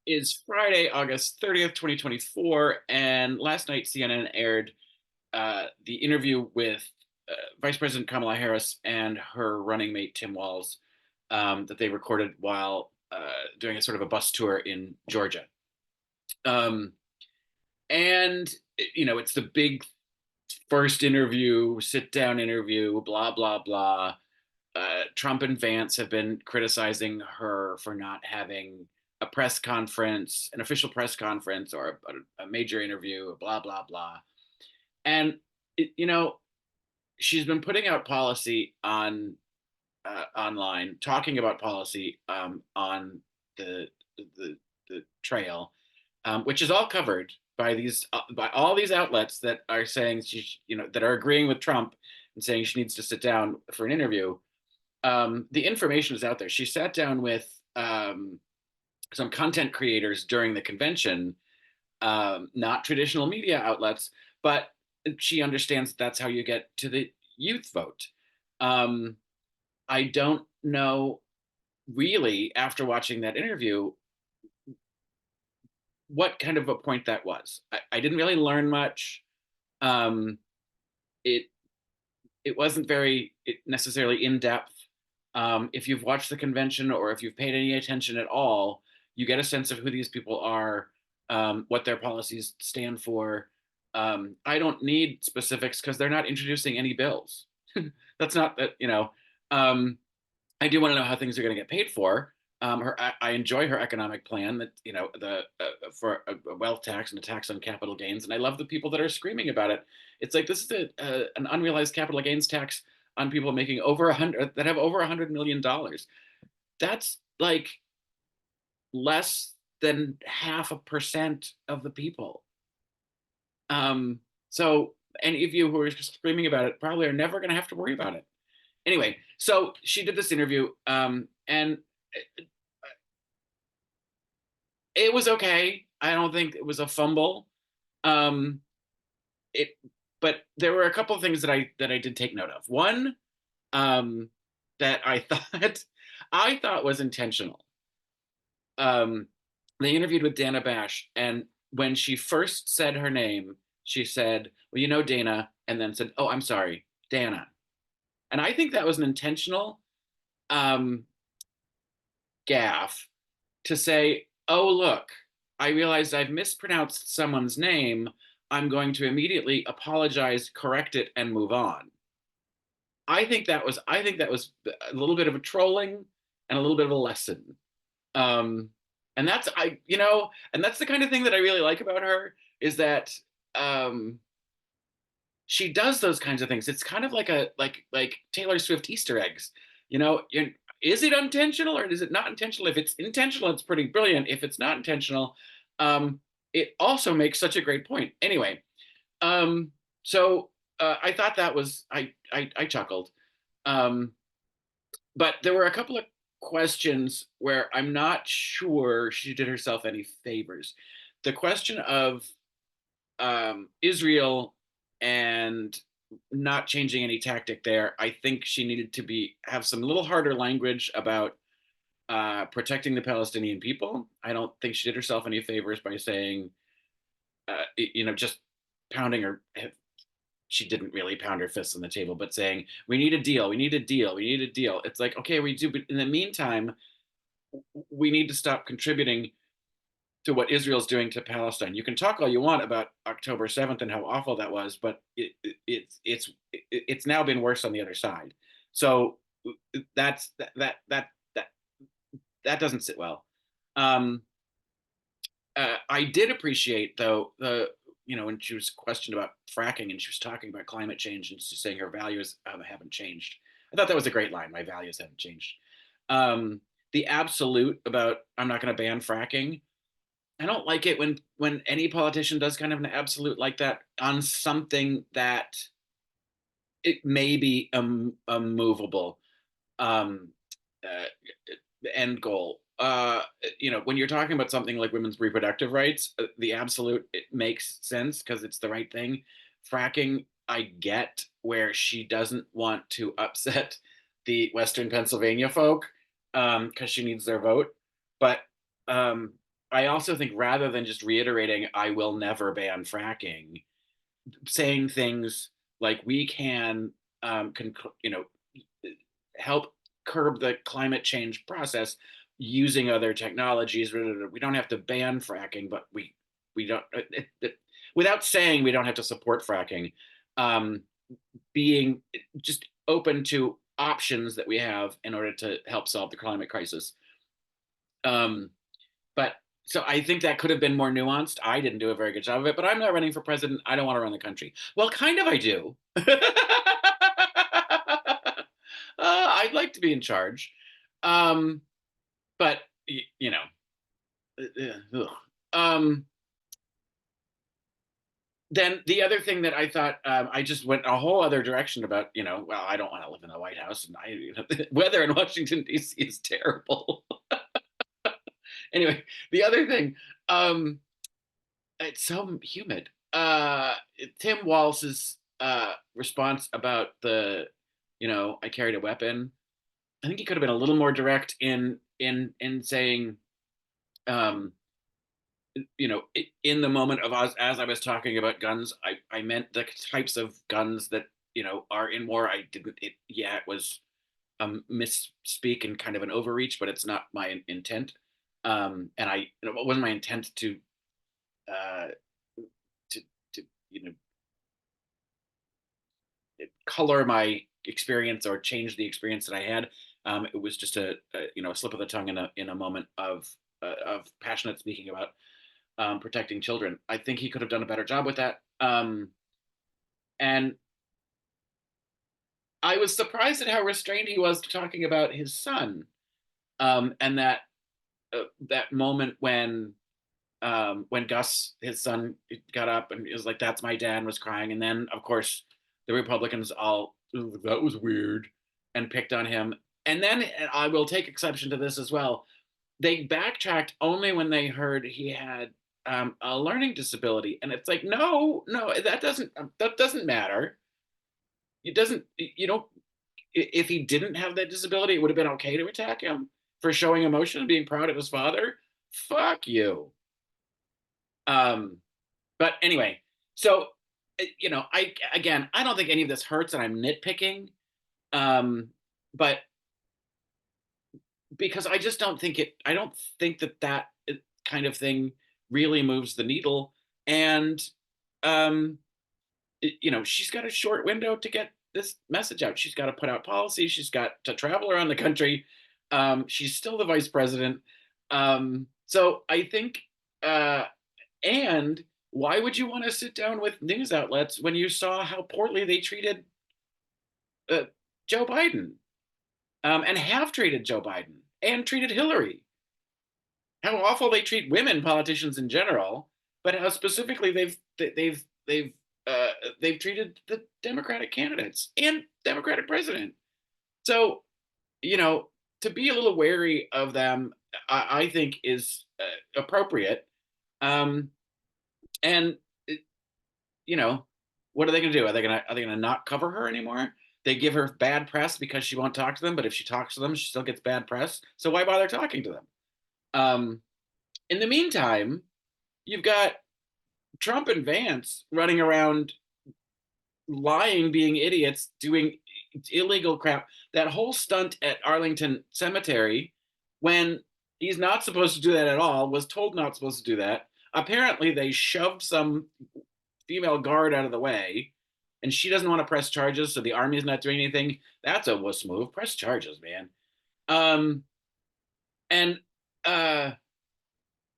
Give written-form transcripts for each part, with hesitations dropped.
is Friday, August 30th, 2024. And last night, CNN aired the interview with Vice President Kamala Harris and her running mate, Tim Walz, that they recorded while doing a sort of a bus tour in Georgia. Um, and, it's the big first interview, sit down interview, blah, blah, blah. Trump and Vance have been criticizing her for not having a press conference, an official press conference, or a major interview, blah, blah, blah. And, it, you know, she's been putting out policy online, talking about policy on the, the, the trail, which is all covered by by all these outlets that are saying that are agreeing with Trump and saying she needs to sit down for an interview. The information is out there. She sat down with some content creators during the convention, not traditional media outlets, but she understands that's how you get to the youth vote. Um, I don't know really, after watching that interview, what kind of a point that was. I didn't really learn much. Um, it it wasn't very necessarily in depth. If you've watched the convention or if you've paid any attention at all, you get a sense of who these people are, what their policies stand for. I don't need specifics because they're not introducing any bills. That's not that, I do want to know how things are going to get paid for. I enjoy her economic plan that the for a wealth tax and a tax on capital gains, and I love the people that are screaming about it. It's like this is an unrealized capital gains tax on people making over 100 that have over $100 million. That's like less than 0.5% of the people. So any of you who are screaming about it probably are never going to have to worry about it. Anyway, so she did this interview, and it was okay. I don't think it was a fumble. Um, it, but there were a couple of things that I did take note of. One, um, that I thought was intentional. Um, they interviewed with Dana Bash, and when she first said her name, she said, "Well, Dana," and then said, "Oh, I'm sorry, Dana." And I think that was an intentional um, gaffe to say, "Oh, look, I realized I've mispronounced someone's name. I'm going to immediately apologize, correct it, and move on." I think that was a little bit of a trolling and a little bit of a lesson. Um, and that's the kind of thing that I really like about her is that um, she does those kinds of things. It's kind of like a like Taylor Swift Easter eggs. Is it intentional or is it not intentional? If it's intentional, it's pretty brilliant. If it's not intentional, it also makes such a great point. Anyway, so I thought that was I chuckled. Um, but there were a couple of questions where I'm not sure she did herself any favors. The question of Israel and not changing any tactic there. I think she needed to have some little harder language about protecting the Palestinian people. I don't think she did herself any favors by saying, just pounding her. She didn't really pound her fists on the table, but saying, "We need a deal. We need a deal. We need a deal." It's like, okay, we do, but in the meantime, we need to stop contributing to what Israel's doing to Palestine. You can talk all you want about October 7th and how awful that was, but it's now been worse on the other side. So that's that doesn't sit well. Um, I did appreciate though when she was questioned about fracking and she was talking about climate change and she's saying her values haven't changed. I thought that was a great line. My values haven't changed. The absolute about I'm not going to ban fracking. I don't like it when any politician does kind of an absolute like that on something that it may be a movable um, uh, end goal. When you're talking about something like women's reproductive rights, the absolute it makes sense because it's the right thing. Fracking, I get where she doesn't want to upset the Western Pennsylvania folk because she needs their vote, but I also think rather than just reiterating, I will never ban fracking, saying things like we can, you know, help curb the climate change process using other technologies. We don't have to ban fracking, but we don't without saying we don't have to support fracking. Um, being just open to options that we have in order to help solve the climate crisis. Um, but so I think that could have been more nuanced. I didn't do a very good job of it, but I'm not running for president. I don't want to run the country. Well, kind of I do. I'd like to be in charge. Um, but you know, um, then the other thing that I thought, I just went a whole other direction about, well, I don't want to live in the White House, and weather in Washington D.C. is terrible. Anyway, the other thing, um, it's so humid. Tim Walz's response about I carried a weapon. I think he could have been a little more direct in saying, um, in the moment of us, as I was talking about guns, I meant the types of guns that are in war. I didn't. It was misspeak and kind of an overreach, but it's not my intent. And it wasn't my intent uh, to you know color my experience or change the experience that I had. It was just a slip of the tongue in a moment of passionate speaking about protecting children. I think he could have done a better job with that. And I was surprised at how restrained he was talking about his son, and that moment when Gus, his son, got up and he was like, "That's my dad," and was crying, and then of course the Republicans all, "Ooh, that was weird," and picked on him. And then, and I will take exception to this as well, they backtracked only when they heard he had a learning disability, and it's like, no, no, that doesn't matter. It doesn't. You don't. If he didn't have that disability, it would have been okay to attack him for showing emotion and being proud of his father. Fuck you. Um, but anyway, so I don't think any of this hurts, and I'm nitpicking. But because I just don't think I don't think that kind of thing really moves the needle. And um, she's got a short window to get this message out. She's got to put out policy. She's got to travel around the country. She's still the vice president. So I think, and why would you want to sit down with news outlets when you saw how poorly they treated uh, Joe Biden, and have treated Joe Biden and treated Hillary? How awful they treat women politicians in general, but how specifically they've uh, they've treated the Democratic candidates and Democratic president. So, you know, to be a little wary of them, I think is appropriate. Um, and you know, what are they going to do? Are they going to not cover her anymore? They give her bad press because she won't talk to them, but if she talks to them, she still gets bad press. So why bother talking to them? Um, in the meantime, you've got Trump and Vance running around lying, being idiots, doing illegal crap. That whole stunt at Arlington Cemetery, when he's not supposed to do that at all, was told not supposed to do that. Apparently, they shoved some female guard out of the way, and she doesn't want to press charges, so the army is not doing anything. That's a wuss move. Press charges, man. Um, and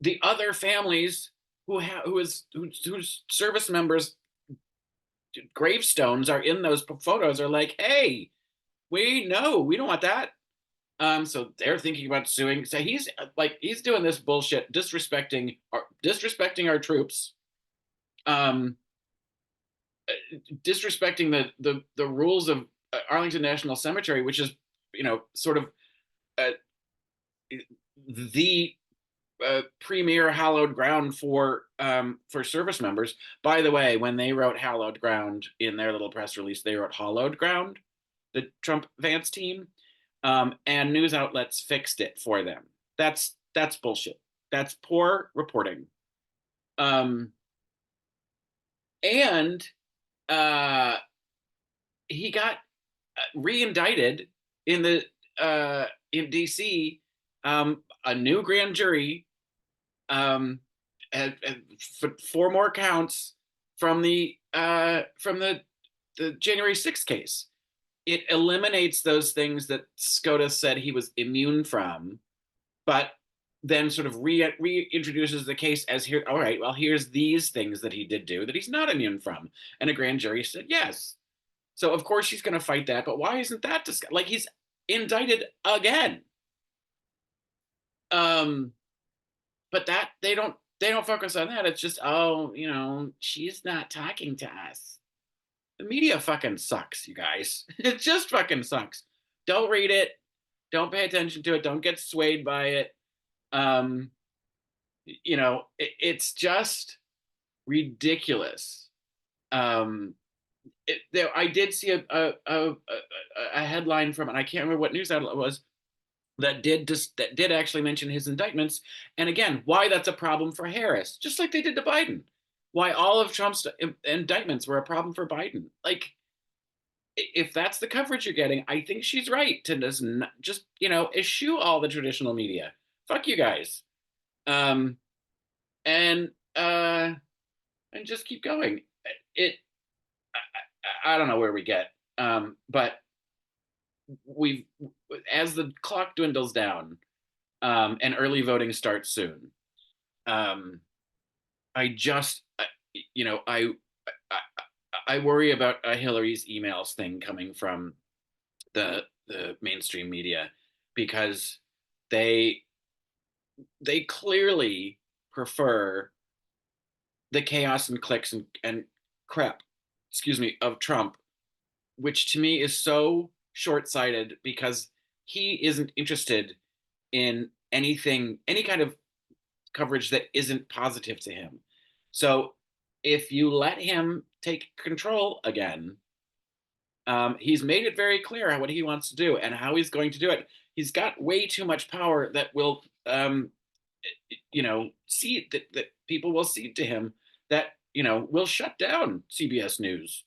the other families whose service members gravestones are in those photos are like, hey, we don't want that. So they're thinking about suing. So he's doing this bullshit, disrespecting our troops, um, disrespecting the rules of Arlington National Cemetery, which is sort of uh, the premier hallowed ground for service members. By the way, when they wrote hallowed ground in their little press release, they wrote hollowed ground, the Trump Vance team, and news outlets fixed it for them. That's bullshit. That's poor reporting. Um, and uh, he got re-indicted in the in DC. A new grand jury had four more counts from the January 6th case. It eliminates those things that SCOTUS said he was immune from, but then sort of reintroduces the case as here. All right, well, here's these things that he did do that he's not immune from, and a grand jury said yes. So of course she's going to fight that, but why isn't that discussed? Like he's indicted again. Um, but that they don't focus on that. It's just, oh, she's not talking to us. The media fucking sucks, you guys. It just fucking sucks. Don't read it. Don't pay attention to it. Don't get swayed by it. Um, it's just ridiculous. I did see a headline from, and I can't remember what news outlet it was, that did actually mention his indictments. And again, why that's a problem for Harris, just like they did to Biden. Why all of Trump's indictments were a problem for Biden. Like, if that's the coverage you're getting, I think she's right to just eschew all the traditional media. Fuck you guys. Um, and and just keep going. It I don't know where we get, but we've as the clock dwindles down, and early voting starts soon. I just, you know, I, I worry about Hillary's emails thing coming from the mainstream media, because they they clearly prefer the chaos and clicks and crap, excuse me, of Trump, which to me is so short-sighted, because he isn't interested in anything, any kind of coverage that isn't positive to him. So if you let him take control again, he's made it very clear what he wants to do and how he's going to do it. He's got way too much power that will, see that people will cede to him, that will shut down CBS News,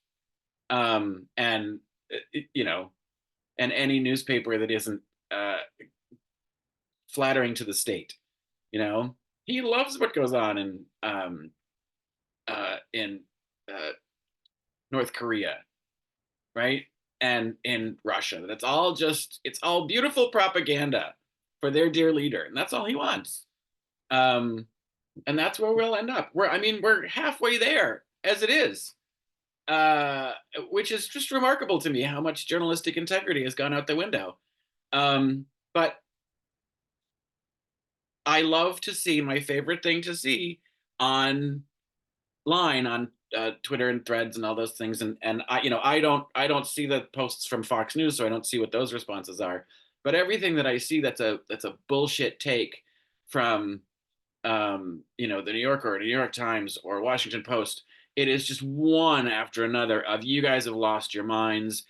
and you know, and any newspaper that isn't uh, flattering to the state. He loves what goes on in uh, North Korea, right? And in Russia. It's all beautiful propaganda for their dear leader. And that's all he wants. Um, and that's where we'll end up. We're halfway there as it is, uh, which is just remarkable to me, how much journalistic integrity has gone out the window. But I love to see, my favorite thing to see online on Twitter and Threads and all those things. And I don't see the posts from Fox News, so I don't see what those responses are. But everything that I see that's a bullshit take from the New Yorker or New York Times or Washington Post, it is just one after another of, you guys have lost your minds.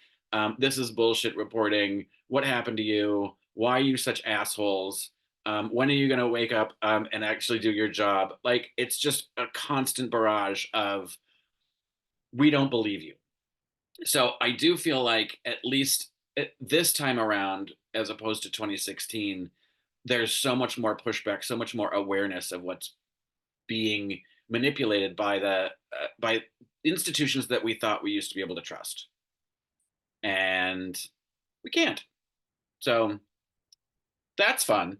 This is bullshit reporting. What happened to you? Why are you such assholes? When are you going to wake up and actually do your job? Like, it's just a constant barrage of, we don't believe you. So I do feel like, at least this time around, as opposed to 2016, there's so much more pushback, so much more awareness of what's being manipulated by institutions that we thought we used to be able to trust, and we can't. So that's fun.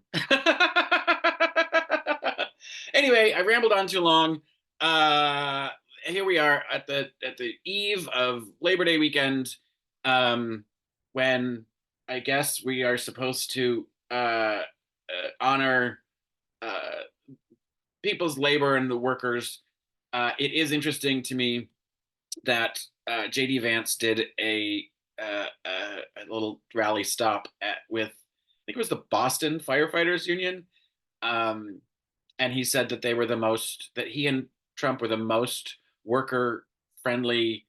Anyway, I rambled on too long. Here we are at the eve of Labor Day weekend, when I guess we are supposed to honor uh, people's labor and the workers. It is interesting to me that JD Vance did a little rally stop with, I think it was the Boston Firefighters Union, um, and he said that that he and Trump were the most worker friendly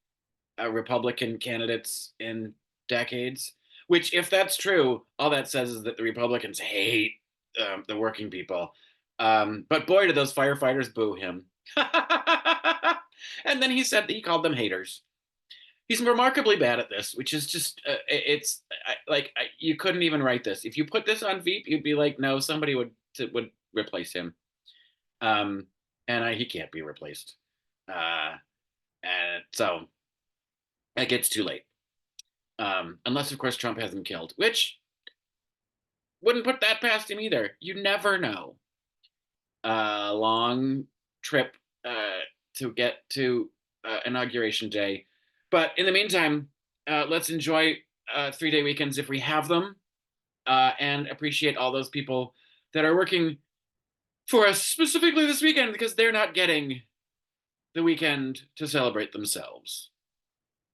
Republican candidates in decades. Which, if that's true, all that says is that the Republicans hate the working people. But boy, did those firefighters boo him. And then he said that he called them haters. He's remarkably bad at this, which is just it's you couldn't even write this. If you put this on Veep, you'd be like, no, somebody would replace him. He can't be replaced. Uh, and so it gets too late. Unless of course Trump has him killed, which wouldn't put that past him either. You never know. Long trip to get to inauguration day. But in the meantime, let's enjoy 3 day weekends if we have them, and appreciate all those people that are working for us specifically this weekend because they're not getting the weekend to celebrate themselves.